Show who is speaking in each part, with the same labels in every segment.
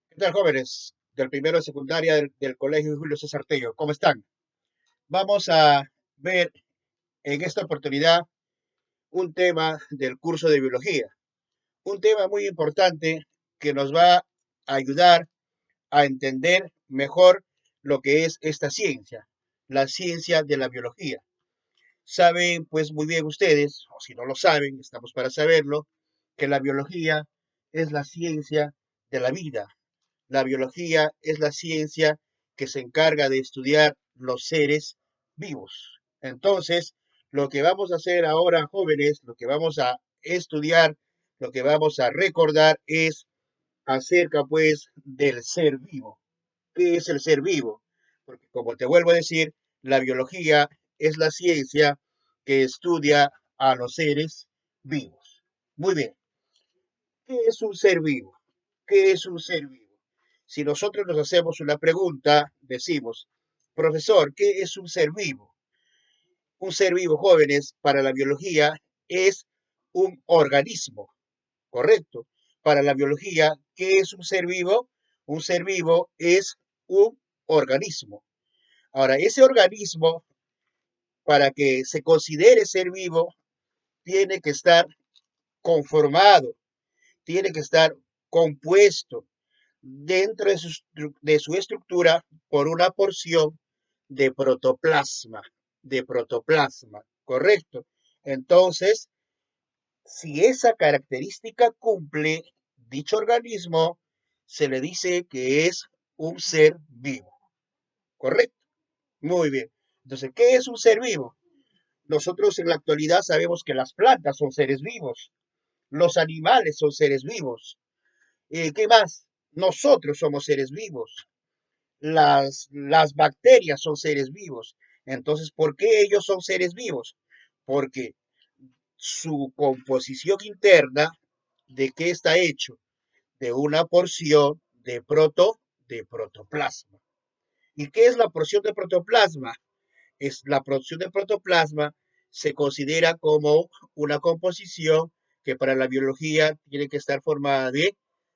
Speaker 1: ¿Qué tal, jóvenes del primero de secundaria del Colegio Julio César Tello? ¿Cómo están? Vamos a ver en esta oportunidad un tema del curso de biología, un tema muy importante que nos va a ayudar a entender mejor lo que es esta ciencia, la ciencia de la biología. Saben, pues muy bien ustedes, o si no lo saben, estamos para saberlo, que la biología es la ciencia de la vida. La biología es la ciencia que se encarga de estudiar los seres vivos. Entonces, lo que vamos a hacer ahora, jóvenes, lo que vamos a estudiar, lo que vamos a recordar es acerca, pues, del ser vivo. ¿Qué es el ser vivo? Porque, como te vuelvo a decir, la biología es la ciencia que estudia a los seres vivos. Muy bien. ¿Qué es un ser vivo? ¿Qué es un ser vivo? Si nosotros nos hacemos una pregunta, decimos, profesor, ¿qué es un ser vivo? Un ser vivo, jóvenes, para la biología es un organismo, ¿correcto? Para la biología, ¿qué es un ser vivo? Un ser vivo es un organismo. Ahora, ese organismo, para que se considere ser vivo, tiene que estar conformado, tiene que estar compuesto dentro de su estructura por una porción de protoplasma, ¿correcto? Entonces, si esa característica cumple dicho organismo, se le dice que es un ser vivo, ¿correcto? Muy bien. Entonces, ¿qué es un ser vivo? Nosotros en la actualidad sabemos que las plantas son seres vivos, los animales son seres vivos. ¿Qué más? Nosotros somos seres vivos. Las bacterias son seres vivos. Entonces, ¿por qué ellos son seres vivos? Porque su composición interna, ¿de qué está hecho? De una porción de protoplasma. ¿Y qué es la porción de protoplasma? Es la porción de protoplasma se considera como una composición que para la biología tiene que estar formada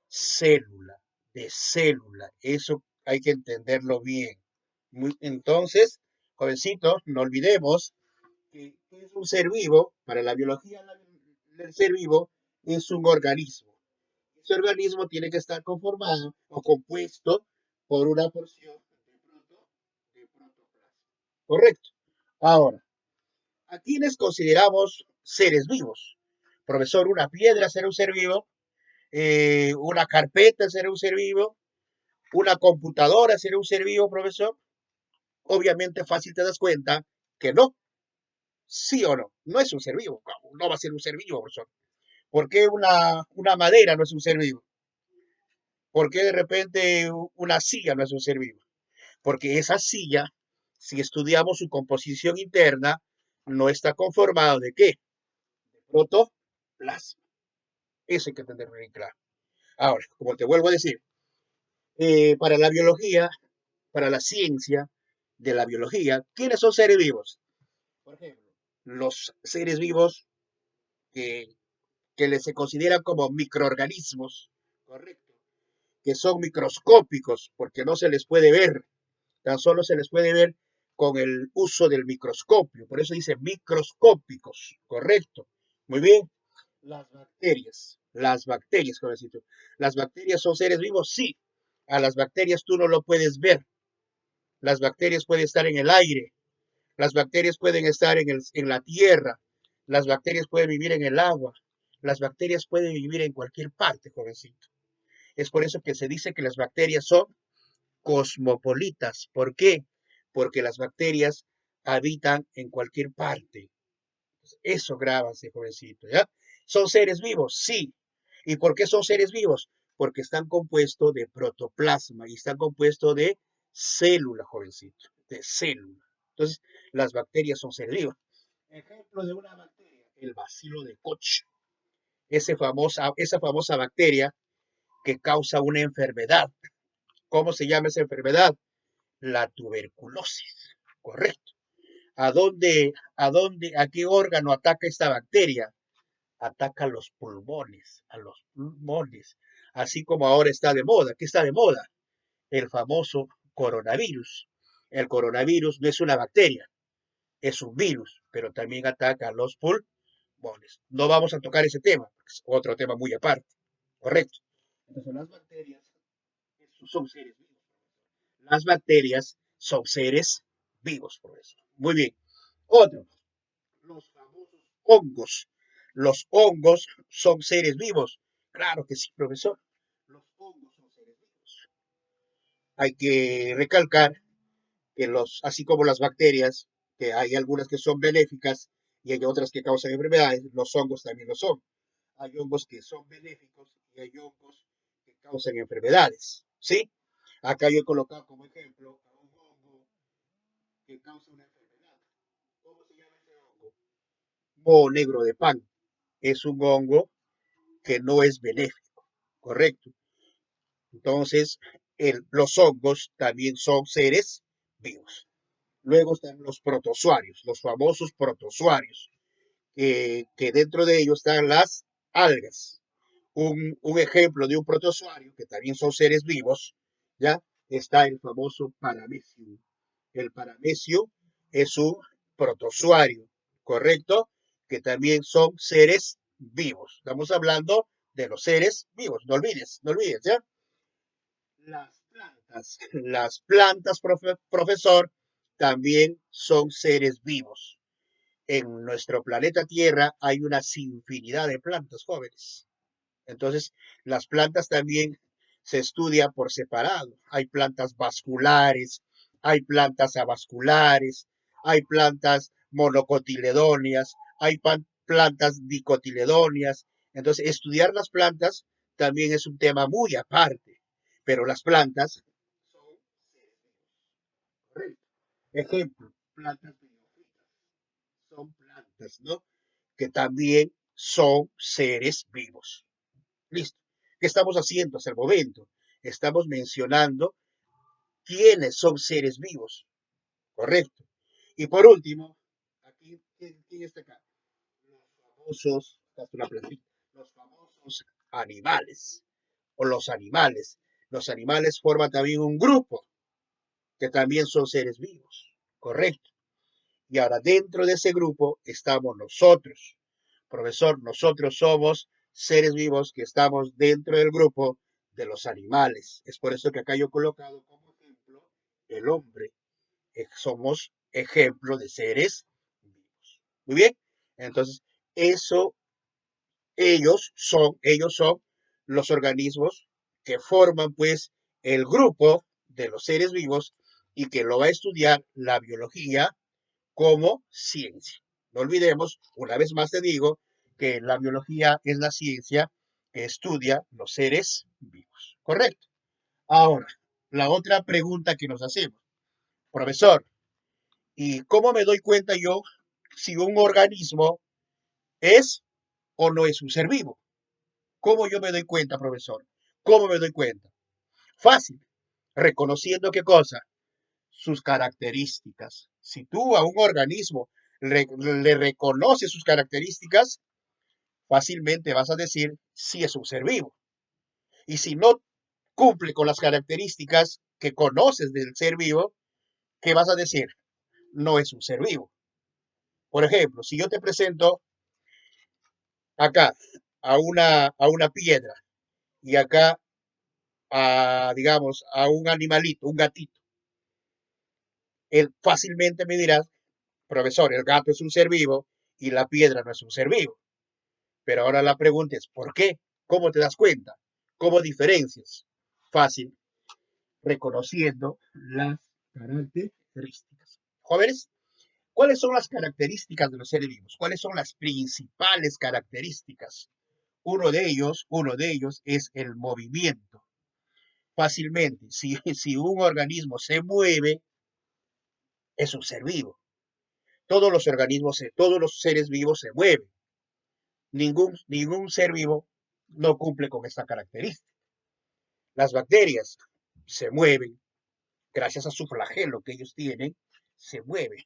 Speaker 1: célula, de célula. Eso hay que entenderlo bien. Entonces, jovencitos, no olvidemos que es un ser vivo, para la biología el ser vivo es un organismo. Ese organismo tiene que estar conformado o compuesto por una porción de protoplasma. Correcto. Ahora, ¿a quiénes consideramos seres vivos? Profesor, una piedra será un ser vivo, una carpeta será un ser vivo, una computadora será un ser vivo, profesor. Obviamente fácil te das cuenta que no, sí o no, no es un ser vivo. No va a ser un ser vivo, profesor. ¿Por qué una madera no es un ser vivo? ¿Por qué de repente una silla no es un ser vivo? Porque esa silla, si estudiamos su composición interna, no está conformado de qué? De protoplasma. Eso hay que tenerlo bien claro. Ahora, como te vuelvo a decir, para la biología, para la ciencia de la biología, ¿quiénes son seres vivos? Por ejemplo, los seres vivos que, que se consideran como microorganismos, ¿correcto? Que son microscópicos porque no se les puede ver, tan solo se les puede ver con el uso del microscopio, por eso dice microscópicos, ¿correcto? Muy bien. Las bacterias, jovencito. ¿Las bacterias son seres vivos? Sí. A las bacterias tú no lo puedes ver. Las bacterias pueden estar en el aire, las bacterias pueden estar en la tierra, las bacterias pueden vivir en el agua, las bacterias pueden vivir en cualquier parte, jovencito. Es por eso que se dice que las bacterias son cosmopolitas. ¿Por qué? Porque las bacterias habitan en cualquier parte. Eso grábase, jovencito, ¿ya? ¿Son seres vivos? Sí. ¿Y por qué son seres vivos? Porque están compuestos de protoplasma y están compuestos de célula, jovencito, de célula. Entonces, las bacterias son seres vivos. Ejemplo de una bacteria, el bacilo de Koch. Esa famosa bacteria que causa una enfermedad. ¿Cómo se llama esa enfermedad? La tuberculosis. Correcto. ¿A qué órgano ataca esta bacteria? Ataca a los pulmones, así como ahora está de moda. ¿Qué está de moda? El famoso coronavirus. El coronavirus no es una bacteria, es un virus, pero también ataca a los pulmones. No vamos a tocar ese tema, es otro tema muy aparte, ¿correcto? Entonces las bacterias son seres vivos. Las bacterias son seres vivos, profesor. Muy bien. Otro, los famosos hongos. Los hongos son seres vivos. Claro que sí, profesor. Los hongos son seres vivos. Hay que recalcar que así como las bacterias, que hay algunas que son benéficas y hay otras que causan enfermedades, los hongos también lo son. Hay hongos que son benéficos y hay hongos que causan enfermedades. ¿Sí? Acá yo he colocado como ejemplo a un hongo que causa una enfermedad. ¿Cómo se llama ese hongo? Moho negro de pan. Es un hongo que no es benéfico, ¿correcto? Entonces, los hongos también son seres vivos. Luego están los protozoarios, los famosos protozoarios, que dentro de ellos están las algas. Un ejemplo de un protozoario, que también son seres vivos, ¿ya? Está el famoso paramecium. El paramecium es un protozoario, ¿correcto? Que también son seres vivos. Estamos hablando de los seres vivos, no olvides, ¿ya? Las plantas, profesor, también son seres vivos. En nuestro planeta Tierra hay una infinidad de plantas jóvenes. Entonces, las plantas también se estudian por separado. Hay plantas vasculares, hay plantas avasculares, hay plantas monocotiledóneas, hay plantas dicotiledóneas. Entonces, estudiar las plantas también es un tema muy aparte, pero las plantas son correcto. Ejemplo, plantas biológicas son plantas, ¿no? Que también son seres vivos. Listo. ¿Qué estamos haciendo hasta el momento? Estamos mencionando quiénes son seres vivos, correcto. Y por último, aquí, ¿quién está acá? Los famosos animales o los animales. Los animales forman también un grupo que también son seres vivos, correcto. Y ahora dentro de ese grupo estamos nosotros. Profesor, nosotros somos seres vivos que estamos dentro del grupo de los animales. Es por eso que acá yo he colocado como ejemplo el hombre. Somos ejemplo de seres vivos. Muy bien. Entonces, eso, ellos son los organismos que forman pues el grupo de los seres vivos y que lo va a estudiar la biología como ciencia. No olvidemos, una vez más te digo, que la biología es la ciencia que estudia los seres vivos. ¿Correcto? Ahora, la otra pregunta que nos hacemos, profesor, ¿y cómo me doy cuenta yo si un organismo es o no es un ser vivo? ¿Cómo yo me doy cuenta, profesor? ¿Cómo me doy cuenta? Fácil, reconociendo qué cosa, sus características. Si tú a un organismo le reconoces sus características, fácilmente vas a decir si es un ser vivo. Y si no cumple con las características que conoces del ser vivo, ¿qué vas a decir? No es un ser vivo. Por ejemplo, si yo te presento acá a una piedra y acá digamos, a un animalito, un gatito, él fácilmente me dirás, profesor, el gato es un ser vivo y la piedra no es un ser vivo. Pero ahora la pregunta es, ¿por qué? ¿Cómo te das cuenta? ¿Cómo diferencias? Fácil, reconociendo las características. Jóvenes, ¿cuáles son las características de los seres vivos? ¿Cuáles son las principales características? Uno de ellos es el movimiento. Fácilmente, si un organismo se mueve, es un ser vivo. Todos los seres vivos se mueven. Ningún ser vivo no cumple con esta característica. Las bacterias se mueven gracias a su flagelo que ellos tienen, se mueven.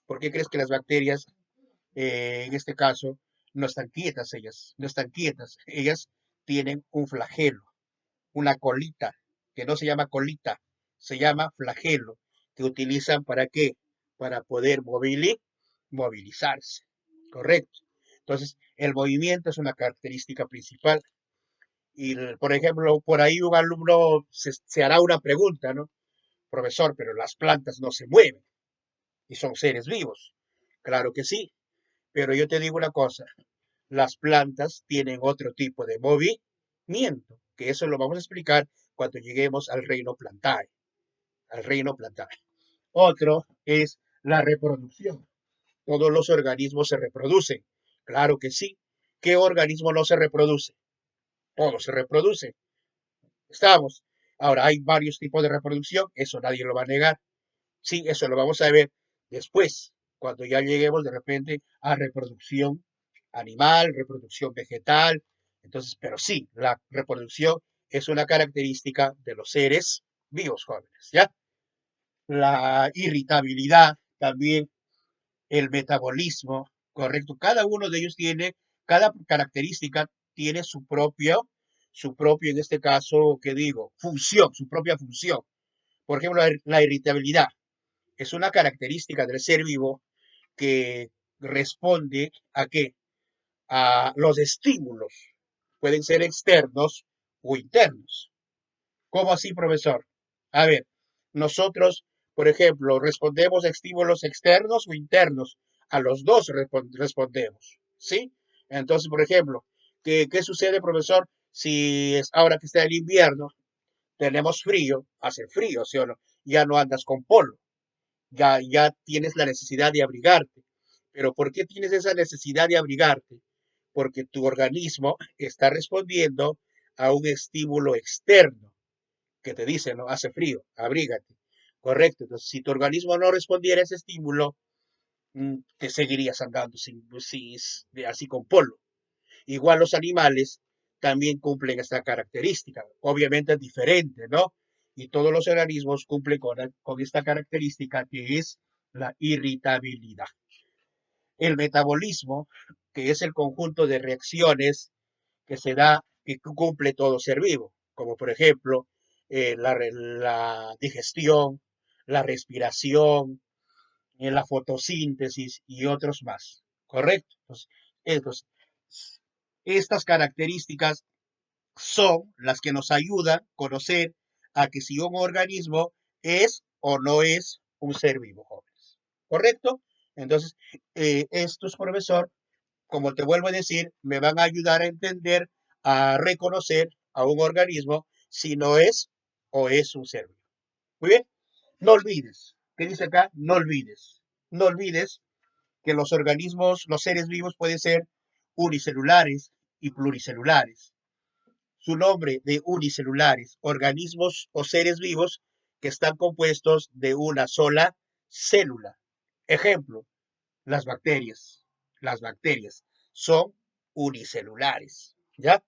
Speaker 1: ¿Por qué crees que las bacterias, en este caso, no están quietas ellas? No están quietas. Ellas tienen un flagelo. una colita, que no se llama colita, se llama flagelo, que utilizan para qué? Para poder movilizarse. Correcto. Entonces, el movimiento es una característica principal. Y, por ejemplo, por ahí un alumno se hará una pregunta, ¿no? Profesor, pero las plantas no se mueven y son seres vivos. Claro que sí, pero yo te digo una cosa, las plantas tienen otro tipo de movimiento, que eso lo vamos a explicar cuando lleguemos al reino plantae, al reino plantae. Otro es la reproducción. Todos los organismos se reproducen. Claro que sí. ¿Qué organismo no se reproduce? Todo se reproduce. Estamos. Ahora, hay varios tipos de reproducción, eso nadie lo va a negar. Sí, eso lo vamos a ver después, cuando ya lleguemos de repente a reproducción animal, reproducción vegetal. Entonces, pero sí, la reproducción es una característica de los seres vivos jóvenes, ¿ya? La irritabilidad también, el metabolismo, correcto. Cada uno de ellos tiene, cada característica tiene su propio, en este caso, ¿qué digo? Función, su propia función. Por ejemplo, la irritabilidad es una característica del ser vivo que responde a qué? A los estímulos. Pueden ser externos o internos. ¿Cómo así, profesor? A ver, nosotros, por ejemplo, respondemos a estímulos externos o internos. A los dos respondemos, ¿sí? Entonces, por ejemplo, ¿qué sucede, profesor? Si es ahora que está el invierno, tenemos frío, hace frío, ¿sí o no? Ya no andas con polo, ya tienes la necesidad de abrigarte. Pero ¿por qué tienes esa necesidad de abrigarte? Porque tu organismo está respondiendo a un estímulo externo que te dice, no, hace frío, abrígate. Correcto. Entonces, si tu organismo no respondiera a ese estímulo, te seguirías andando así con polo. Igual los animales también cumplen esta característica. Obviamente es diferente, ¿no? Y todos los organismos cumplen con esta característica que es la irritabilidad. El metabolismo, que es el conjunto de reacciones que se da, que cumple todo ser vivo, como por ejemplo la digestión, la respiración, la fotosíntesis y otros más. ¿Correcto? Entonces, estas características son las que nos ayudan a conocer a que si un organismo es o no es un ser vivo, jóvenes. ¿Correcto? Entonces, estos, profesor, como te vuelvo a decir, me van a ayudar a entender, a reconocer a un organismo si no es o es un ser vivo. Muy bien, no olvides, ¿qué dice acá? No olvides que los organismos, los seres vivos pueden ser unicelulares y pluricelulares. Su nombre de unicelulares, organismos o seres vivos que están compuestos de una sola célula. Ejemplo, las bacterias. Las bacterias son unicelulares, ¿ya?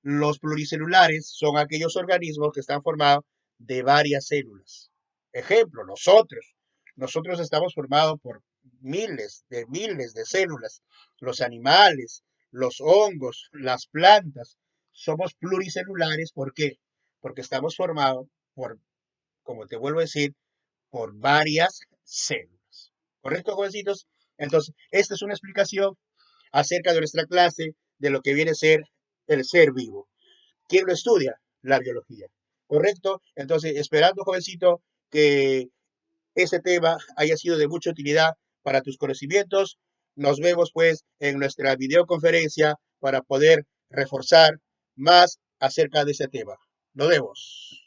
Speaker 1: Los pluricelulares son aquellos organismos que están formados de varias células. Ejemplo, nosotros. Nosotros estamos formados por miles de células. Los animales, los hongos, las plantas. Somos pluricelulares. ¿Por qué? Porque estamos formados por, como te vuelvo a decir, por varias células. ¿Correcto, jovencitos? Entonces, esta es una explicación acerca de nuestra clase de lo que viene a ser el ser vivo. ¿Quién lo estudia? La biología. ¿Correcto? Entonces, esperando, jovencito, que ese tema haya sido de mucha utilidad para tus conocimientos. Nos vemos pues en nuestra videoconferencia para poder reforzar más acerca de ese tema. Nos vemos.